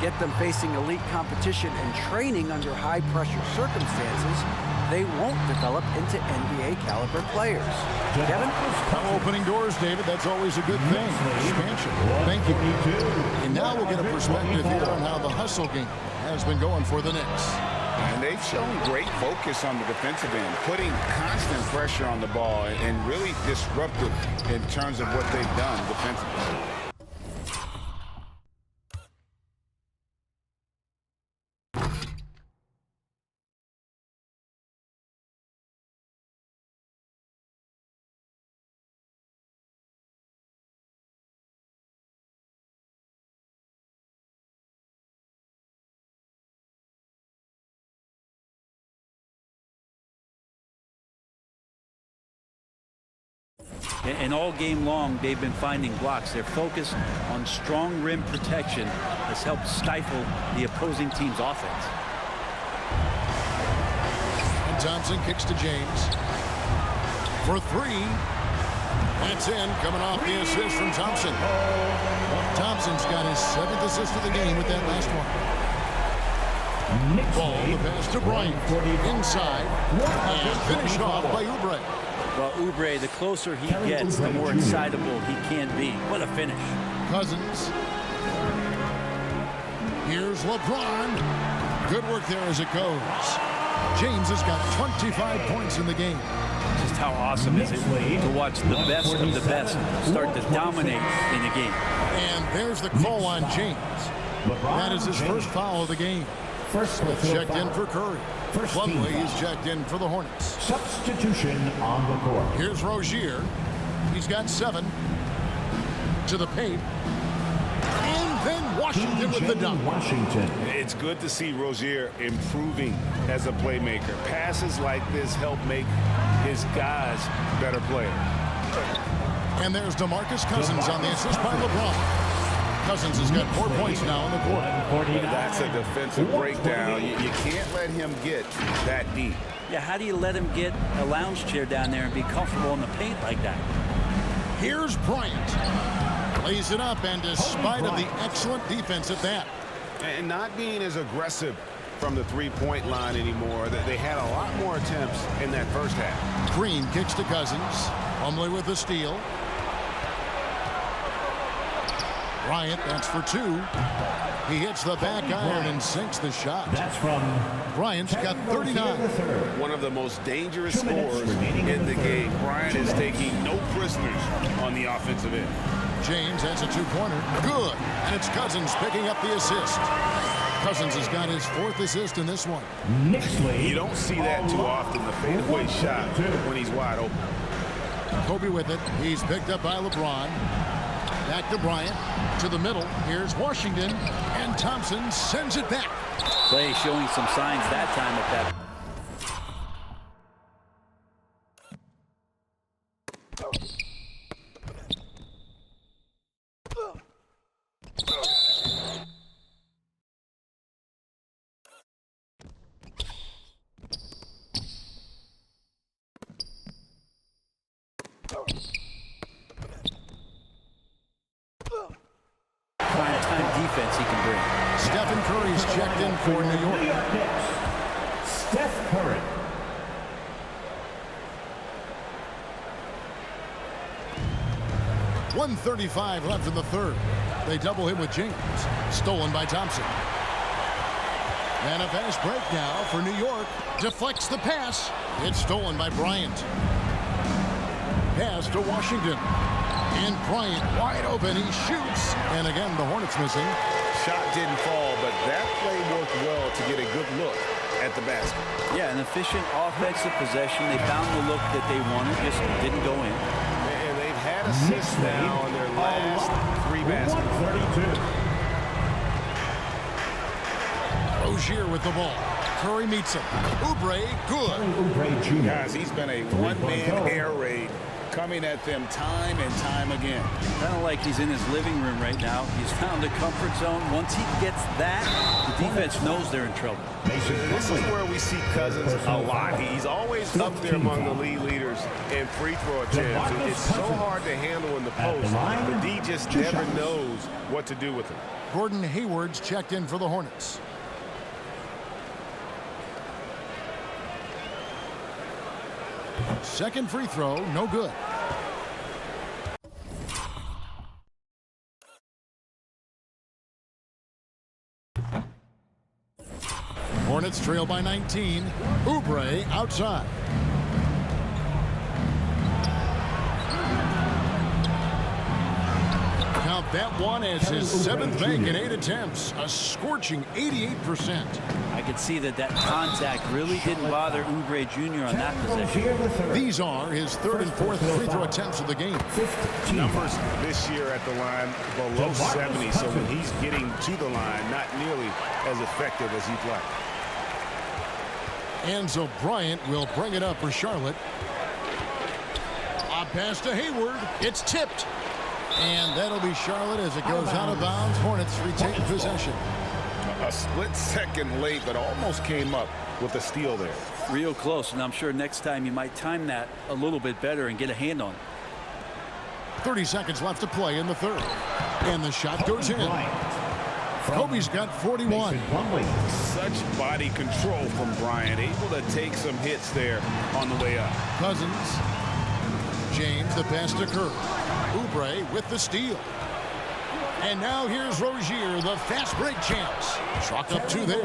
get them facing elite competition and training under high-pressure circumstances, they won't develop into NBA-caliber players. Kevin?
Opening doors, David. That's always a good thing. Expansion. Thank you. And now we'll get a perspective here on how the hustle game has been going for the Knicks.
And they've shown great focus on the defensive end, putting constant pressure on the ball and really disruptive in terms of what they've done defensively.
And all game long, they've been finding blocks. Their focus on strong rim protection has helped stifle the opposing team's offense.
And Thompson kicks to James for three. That's in, coming off the assist from Thompson. Thompson's got his 7th assist of the game with that last one. Ball, the pass to Bryant. Inside. And finished off by Oubre.
Well, Oubre, the closer he gets, the more excitable he can be. What a finish.
Cousins. Here's LeBron. Good work there as it goes. James has got 25 points in the game.
Just how awesome is it to watch the best of the best start to dominate in a game.
And there's the call on James. That is his first foul of the game. Smith checked in for Curry. Plumlee is checked in for the Hornets.
Substitution on the court.
Here's Rozier. He's got 7 to the paint. And then Washington with the dunk.
Washington.
It's good to see Rozier improving as a playmaker. Passes like this help make his guys better players.
And there's DeMarcus Cousins on the assist by LeBron. Cousins has got 4 points now in the quarter.
That's a defensive breakdown. You can't let him get that deep.
Yeah, how do you let him get a lounge chair down there and be comfortable in the paint like that?
Here's Bryant. Lays it up, and despite of the excellent defense at that.
And not being as aggressive from the three-point line anymore. They had a lot more attempts in that first half.
Green kicks to Cousins. Plumlee with the steal. Bryant, that's for 2. He hits the back iron and sinks the shot.
That's from
Bryant's got 39.
One of the most dangerous scorers in the game. Bryant is taking no prisoners on the offensive end.
James has a 2-pointer. Good. And it's Cousins picking up the assist. Cousins has got his 4th assist in this one.
You don't see that too often, the fadeaway shot when he's wide open.
Kobe with it. He's picked up by LeBron. Back to Bryant. To the middle. Here's Washington. And Thompson sends it back.
Clay showing some signs that time at that. Defense he can bring.
Stephen Curry's checked in for New York.
Steph Curry.
.135 left in the third. They double him with James. Stolen by Thompson. And a fast break now for New York. Deflects the pass. It's stolen by Bryant. Pass to Washington. And Bryant wide open. He shoots. And again, the Hornets missing.
Shot didn't fall, but that play worked well to get a good look at the basket.
Yeah, an efficient offensive possession. They found the look that they wanted, just didn't go in.
And they've had assists now on their last 3 baskets.
132.
Rozier with the ball. Curry meets him. Oubre, good.
Oubre Jr.
Guys, he's been a one-man air raid coming at them time and time again.
Kind of like he's in his living room right now. He's found a comfort zone. Once he gets that, the defense knows they're in trouble.
This is where we see Cousins a lot. He's always up there among the league leaders in free throw attempts. It's so hard to handle in the post, but D just never knows what to do with him.
Gordon Hayward's checked in for the Hornets. Second free throw, no good. Hornets trail by 19. Oubre outside. Count that one as his 7th make in 8 attempts. A scorching 88%.
I could see that contact really didn't bother Oubre Jr. on that possession.
These are his 3rd and 4th free throw attempts of the game.
Numbers this year at the line below 70, so when he's getting to the line, not nearly as effective as he'd like.
Enzo Bryant will bring it up for Charlotte. A pass to Hayward. It's tipped. And that'll be Charlotte as it goes out of bounds. Hornets retain possession.
A split second late, but almost came up with a steal there.
Real close, and I'm sure next time you might time that a little bit better and get a hand on it.
30 seconds left to play in the 3rd. And the shot goes in. Kobe's got 41.
Such body control from Bryant, able to take some hits there on the way up.
Cousins. James, the pass to Curry. Oubre with the steal. And now here's Rozier, the fast break champs. Chalk up 2 there.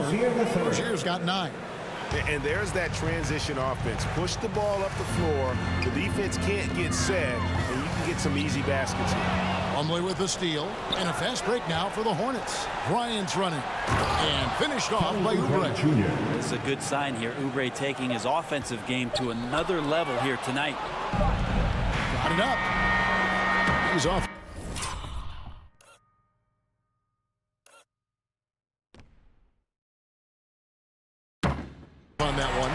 Rozier's got 9.
And there's that transition offense. Push the ball up the floor. The defense can't get set, and you can get some easy baskets here.
Plumlee with the steal. And a fast break now for the Hornets. Bryant's running. And finished off by Oubre.
This is a good sign here. Oubre taking his offensive game to another level here tonight.
Got it up. He's off. On that one.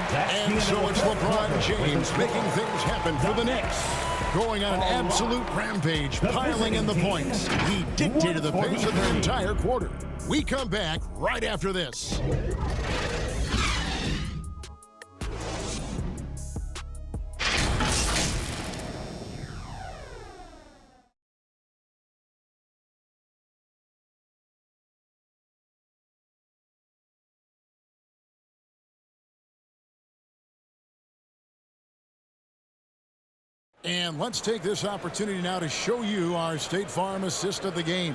And so it's LeBron James making things happen for the Knicks. Going on an absolute rampage, piling in the points. He dictated the pace of the entire quarter. We come back right after this. And let's take this opportunity now to show you our State Farm assist of the game.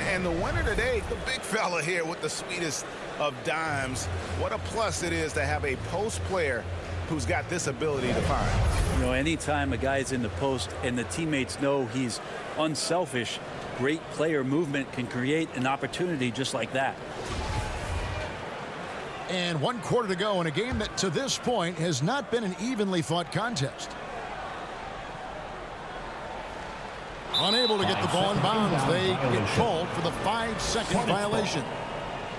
And the winner today, the big fella here with the sweetest of dimes. What a plus it is to have a post player who's got this ability to find.
You know, anytime a guy's in the post and the teammates know he's unselfish, great player movement can create an opportunity just like that.
And 1 quarter to go in a game that to this point has not been an evenly fought contest. Unable to get the ball in bounds. They get called for the 5-second violation.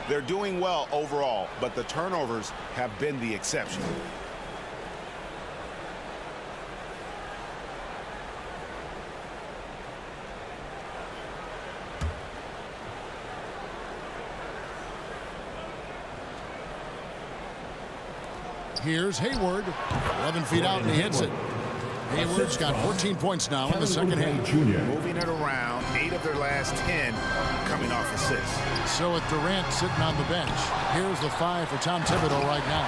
They're doing well overall, but the turnovers have been the exception.
Here's Hayward. 11 feet out, and he hits it. Hayward's got 14 points now in the second half.
Moving it around, 8 of their last 10 coming off assists.
So with Durant sitting on the bench, here's the 5 for Tom Thibodeau right now.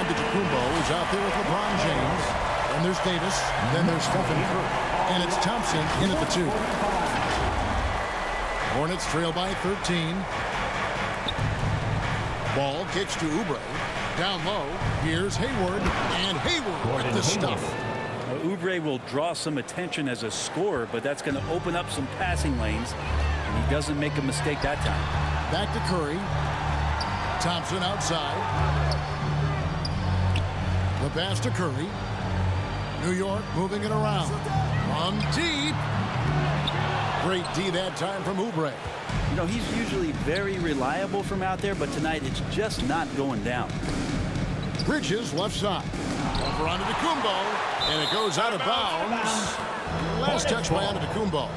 Antetokounmpo is out there with LeBron James. And there's Davis. Then there's Stephen Curry. And it's Thompson in at the 2. Hornets trail by 13. Ball kicks to Oubre. Down low, here's Hayward. And Hayward with the stuff.
Oubre will draw some attention as a scorer, but that's going to open up some passing lanes, and he doesn't make a mistake that time.
Back to Curry. Thompson outside. The pass to Curry. New York moving it around. From deep. Great D that time from Oubre.
You know, he's usually very reliable from out there, but tonight it's just not going down.
Bridges left side. Over onto Antetokounmpo. And it goes out of bounds. Last touch by Antetokounmpo.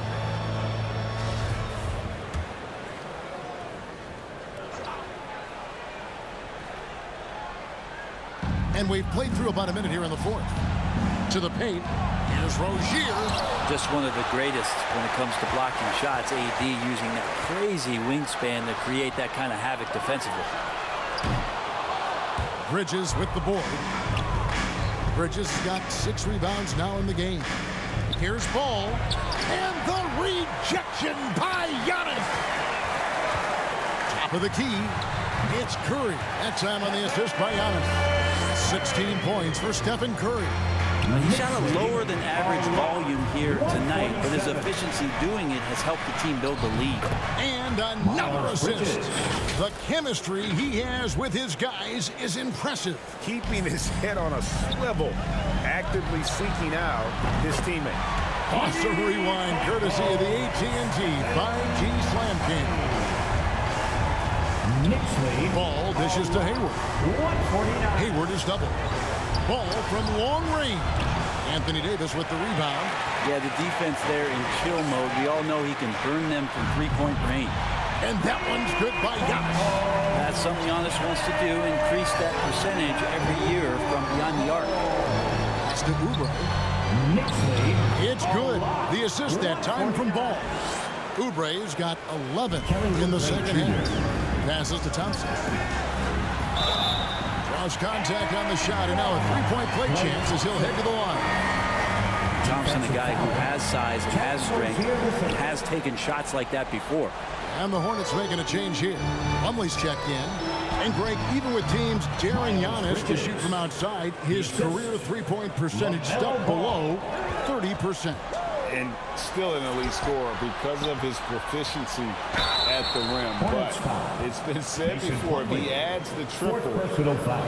And we've played through about a minute here in the 4th. To the paint. Here's Rozier.
Just one of the greatest when it comes to blocking shots. AD using that crazy wingspan to create that kind of havoc defensively.
Bridges with the board. Bridges has got 6 rebounds now in the game. Here's Ball. And the rejection by Giannis. Top of the key. It's Curry. That time on the assist by Giannis. 16 points for Stephen Curry.
He shot a lower than average volume here tonight, but his efficiency doing it has helped the team build the lead.
And another assist. The chemistry he has with his guys is impressive.
Keeping his head on a swivel, actively seeking out his teammate.
Awesome rewind courtesy of the AT&T 5G Slam King.
Knicks lead.
Ball dishes to Hayward.
149.
Hayward is doubled. Ball from long range. Anthony Davis with the rebound.
Yeah, the defense there in chill mode. We all know he can burn them from three-point range.
And that one's good by Giannis.
That's something Giannis wants to do, increase that percentage every year from beyond the arc.
It's to Oubre.
Knicks lead.
It's good. The assist that time from Ball. Oubre's got 11 in the second half. Passes to Thompson. Draws contact on the shot, and now a three-point play chance as he'll head to the line.
Thompson, a guy who has size and has strength, and has taken shots like that before.
And the Hornets making a change here. Plumlee's checked in. And Greg, even with teams daring Giannis to shoot from outside, his career three-point percentage stuck below 30%.
And still an elite scorer because of his proficiency at the rim. But it's been said before, if he adds the triple,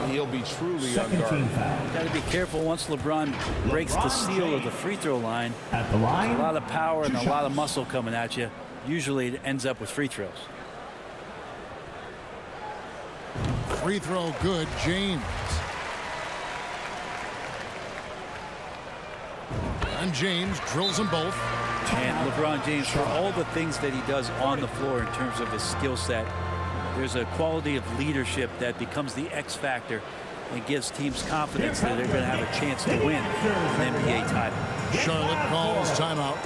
he'll be truly unguarded.
Got to be careful once LeBron breaks the seal of the free throw line.
At the line.
There's a lot of power and a lot of muscle coming at you. Usually it ends up with free throws.
Free throw good, James. And James drills them both.
And LeBron James, for all the things that he does on the floor in terms of his skill set, there's a quality of leadership that becomes the X factor and gives teams confidence that they're going to have a chance to win an NBA title.
Charlotte calls timeout.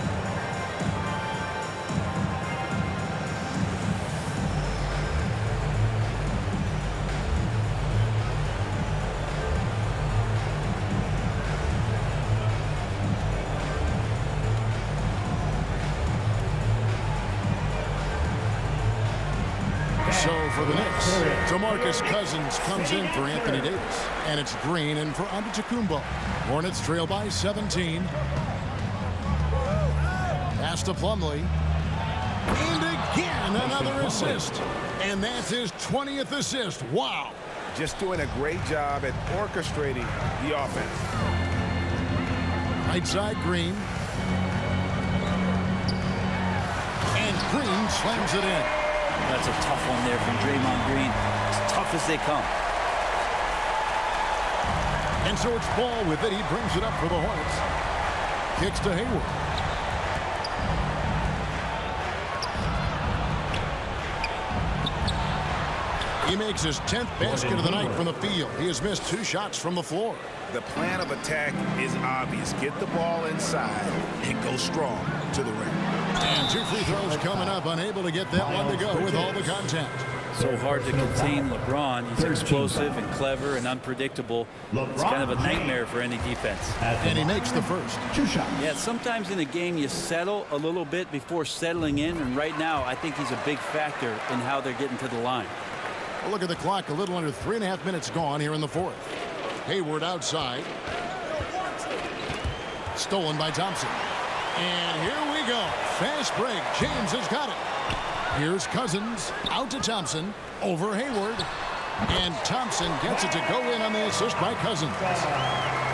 So for the Knicks, DeMarcus Cousins comes in for Anthony Davis. And it's Green in for Antetokounmpo. Hornets trail by 17. Pass to Plumlee. And again, another assist. And that's his 20th assist. Wow.
Just doing a great job at orchestrating the offense.
Right side, Green. And Green slams it in.
That's a tough one there from Draymond Green. As tough as they come.
And so it's Ball with it. He brings it up for the Hornets. Kicks to Hayward. He makes his 10th basket of the night from the field. He has missed 2 shots from the floor.
The plan of attack is obvious. Get the ball inside and go strong to the rim.
And 2 free throws coming up. Unable to get that one to go with all the contact.
So hard to contain LeBron. He's explosive and clever and unpredictable. It's kind of a nightmare for any defense.
And he makes the first.
2 shots.
Yeah, sometimes in a game you settle a little bit before settling in. And right now, I think he's a big factor in how they're getting to the line.
Well, look at the clock. A little under 3.5 minutes gone here in the fourth. Hayward outside. Stolen by Thompson. And here we go. Fast break. James has got it. Here's Cousins. Out to Thompson. Over Hayward. And Thompson gets it to go in on the assist by Cousins.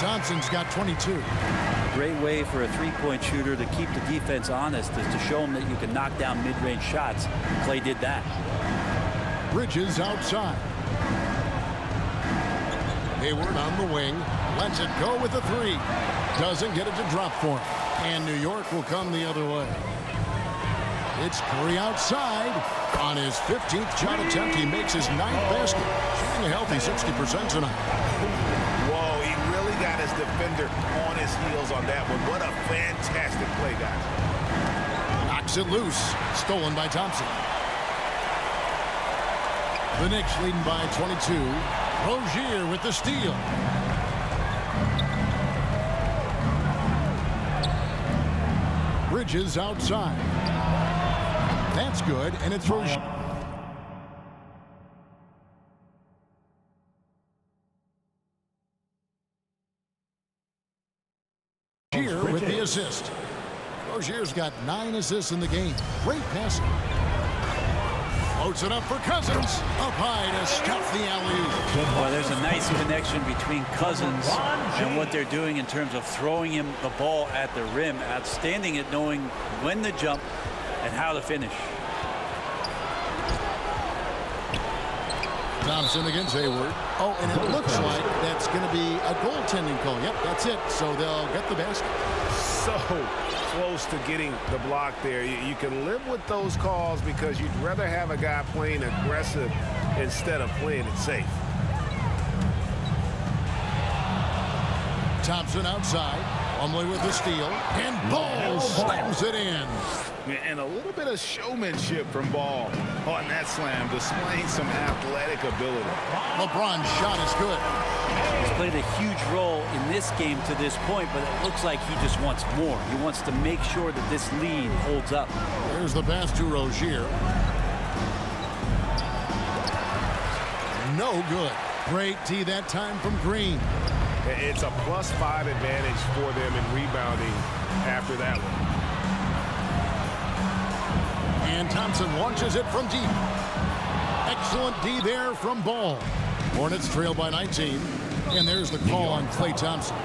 Thompson's got 22.
Great way for a three-point shooter to keep the defense honest is to show them that you can knock down mid-range shots. Clay did that.
Bridges outside. Hayward on the wing. Lets it go with a 3. Doesn't get it to drop for him. And New York will come the other way. It's Curry outside. On his 15th shot attempt, he makes his 9th basket. Shooting a healthy 60% tonight.
Whoa, he really got his defender on his heels on that one. What a fantastic play, guys.
Knocks it loose. Stolen by Thompson. The Knicks leading by 22. Rozier with the steal. Bridges outside. That's good, and it's Rozier. assist. Rozier's got 9 assists in the game. Great passing. Floats it up for Cousins. Up high to stuff the alley-oop.
Well, there's a nice connection between Cousins and what they're doing in terms of throwing him the ball at the rim. Outstanding at knowing when to jump and how to finish.
Thompson against Hayward. Oh, and it looks like that's going to be a goaltending call. Yep, that's it. So they'll get the basket.
So close to getting the block there. You can live with those calls because you'd rather have a guy playing aggressive instead of playing it safe.
Thompson outside. Plumlee with the steal. And Ball slams it in.
And a little bit of showmanship from Ball on that slam, displaying some athletic ability.
LeBron's shot is good.
He's played a huge role in this game to this point, but it looks like he just wants more. He wants to make sure that this lead holds up.
There's the pass to Rozier. No good. Great D that time from Green.
It's a +5 advantage for them in rebounding after that one.
And Thompson launches it from deep. Excellent D there from Ball. Hornets trail by 19. And there's the call on Klay Thompson.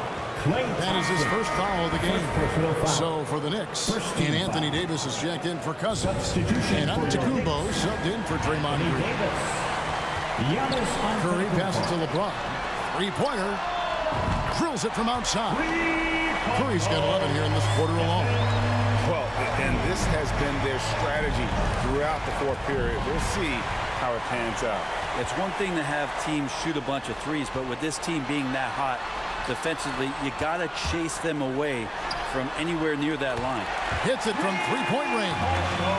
That is his first foul of the game. So for the Knicks, and Anthony Davis is checked in for Cousins. And Antetokounmpo subbed in for Draymond Green. Curry passes to LeBron. Three-pointer. Drills it from outside. Curry's got 11 here in this quarter alone.
Well, and this has been their strategy throughout the fourth period. We'll see how it pans out.
It's one thing to have teams shoot a bunch of threes, but with this team being that hot defensively, you got to chase them away from anywhere near that line.
Hits it from three-point range.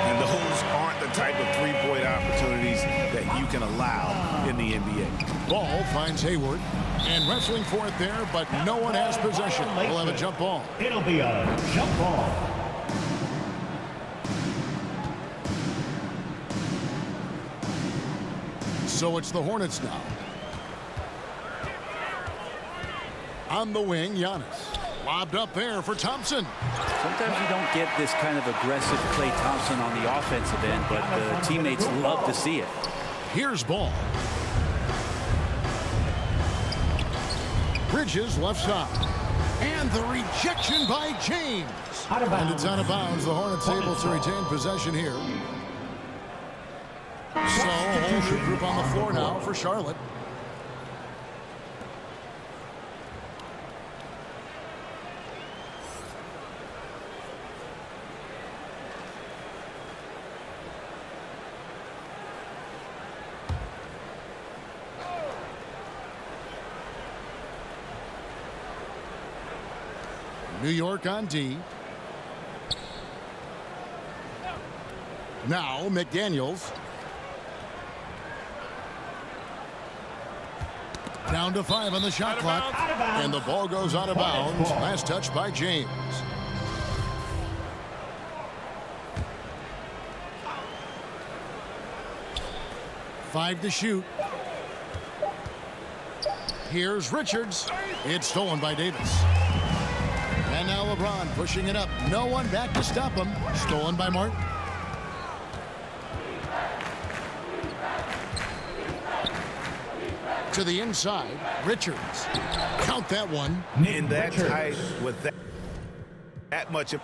And those aren't the type of three-point opportunities that you can allow in the NBA.
Ball finds Hayward. And wrestling for it there, but no one has possession. We'll have a jump ball.
It'll be a jump ball.
So it's the Hornets now. On the wing, Giannis. Lobbed up there for Thompson.
Sometimes you don't get this kind of aggressive Klay Thompson on the offensive end, but the teammates love to see it.
Here's Ball. Bridges left side. And the rejection by James. And it's out of bounds. The Hornets able to retain possession here. So a whole new group on the floor now for Charlotte. New York on D. Now McDaniels. Down to 5 on the shot clock. And the ball goes out of bounds. Last touch by James. Five to shoot. Here's Richards. It's stolen by Davis. And now LeBron pushing it up. No one back to stop him. Stolen by Martin. To the inside, Richards. Count that one.
In that tight with that much of